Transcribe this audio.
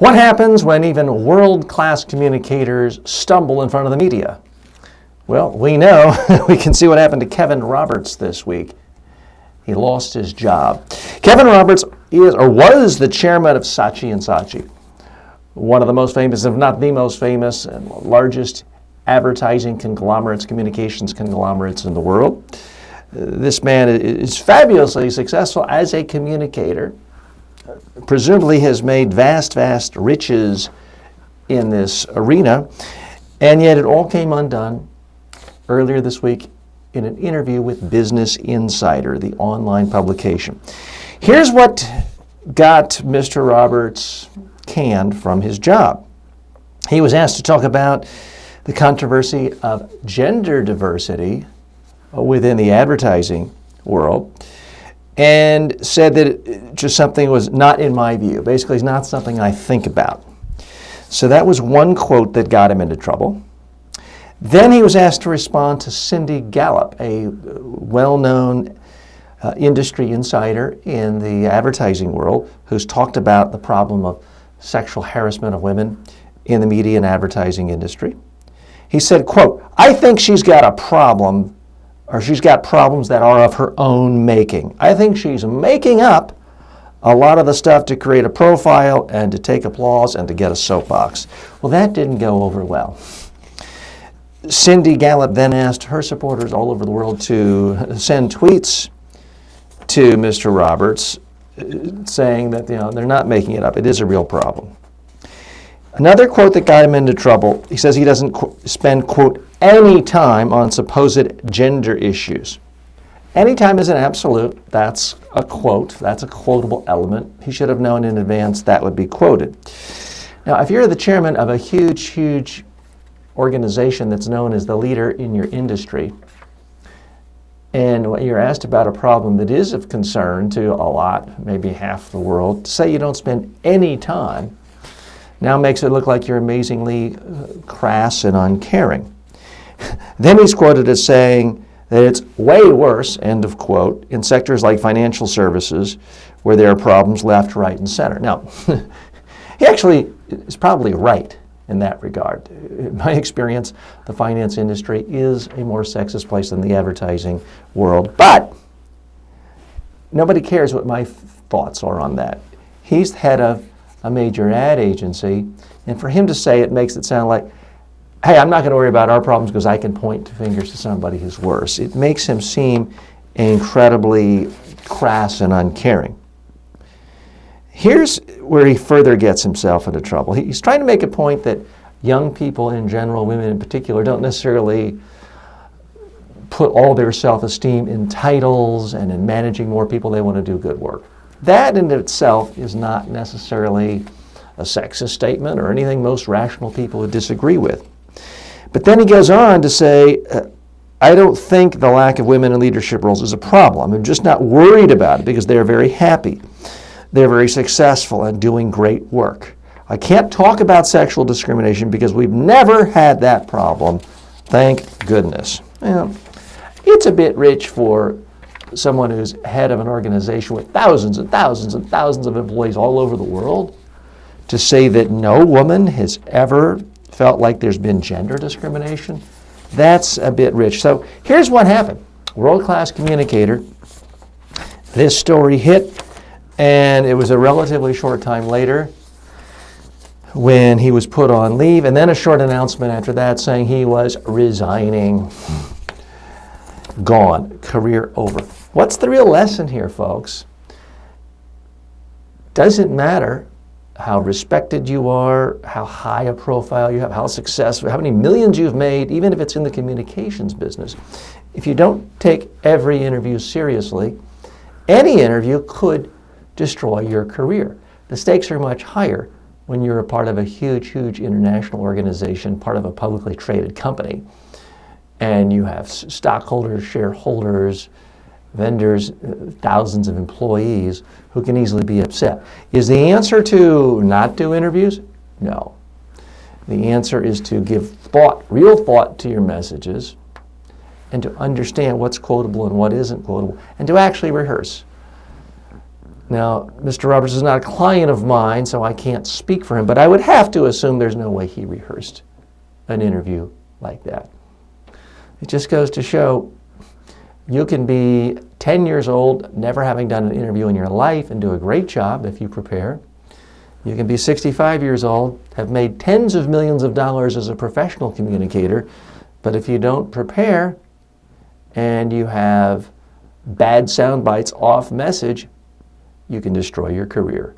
What happens when even world-class communicators stumble in front of the media? Well, we know. We can see what happened to Kevin Roberts this week. He lost his job. Kevin Roberts is or was the chairman of Saatchi & Saatchi, one of the most famous, if not the most famous and largest advertising conglomerates, communications conglomerates in the world. This man is fabulously successful as a communicator, presumably has made vast, vast riches in this arena, and yet it all came undone earlier this week in an interview with Business Insider, the online publication. Here's what got Mr. Roberts canned from his job. He was asked to talk about the controversy of gender diversity within the advertising world, and said that it just something was not in my view. Basically, it's not something I think about. So that was one quote that got him into trouble. Then he was asked to respond to Cindy Gallop, a well-known industry insider in the advertising world, who's talked about the problem of sexual harassment of women in the media and advertising industry. He said, quote, "I think she's got a problem, or she's got problems that are of her own making. I think she's making up a lot of the stuff to create a profile and to take applause and to get a soapbox." Well, that didn't go over well. Cindy Gallop then asked her supporters all over the world to send tweets to Mr. Roberts saying that they're not making it up. It is a real problem. Another quote that got him into trouble, he says he doesn't spend, quote, any time on supposed gender issues. Any time is an absolute. That's a quote. That's a quotable element. He should have known in advance that would be quoted. Now, if you're the chairman of a huge, huge organization that's known as the leader in your industry, and you're asked about a problem that is of concern to a lot, maybe half the world, to say you don't spend any time now makes it look like you're amazingly crass and uncaring. Then he's quoted as saying that it's way worse, end of quote, in sectors like financial services where there are problems left, right, and center. Now, he actually is probably right in that regard. In my experience, the finance industry is a more sexist place than the advertising world, but nobody cares what my thoughts are on that. He's head of a major ad agency, and for him to say it makes it sound like, hey, I'm not going to worry about our problems because I can point fingers to somebody who's worse. It makes him seem incredibly crass and uncaring. Here's where he further gets himself into trouble. He's trying to make a point that young people in general, women in particular, don't necessarily put all their self-esteem in titles and in managing more people. They want to do good work. That in itself is not necessarily a sexist statement or anything most rational people would disagree with. But then he goes on to say, I don't think the lack of women in leadership roles is a problem. I'm just not worried about it because they're very happy. They're very successful and doing great work. I can't talk about sexual discrimination because we've never had that problem. Thank goodness. Well, it's a bit rich for someone who's head of an organization with thousands and thousands and thousands of employees all over the world to say that no woman has ever felt like there's been gender discrimination. That's a bit rich. So here's what happened. World-class communicator. This story hit, and it was a relatively short time later when he was put on leave, and then a short announcement after that saying he was resigning. Gone. Career over. What's the real lesson here, folks? Doesn't matter how respected you are, how high a profile you have, how successful, how many millions you've made, even if it's in the communications business. If you don't take every interview seriously, any interview could destroy your career. The stakes are much higher when you're a part of a huge, huge international organization, part of a publicly traded company, and you have stockholders, shareholders, vendors, thousands of employees who can easily be upset. Is the answer to not do interviews? No. The answer is to give thought, real thought to your messages, and to understand what's quotable and what isn't quotable, and to actually rehearse. Now, Mr. Roberts is not a client of mine, so I can't speak for him, but I would have to assume there's no way he rehearsed an interview like that. It just goes to show you can be 10 years old, never having done an interview in your life, and do a great job if you prepare. You can be 65 years old, have made tens of millions of dollars as a professional communicator, but if you don't prepare and you have bad sound bites off message, you can destroy your career.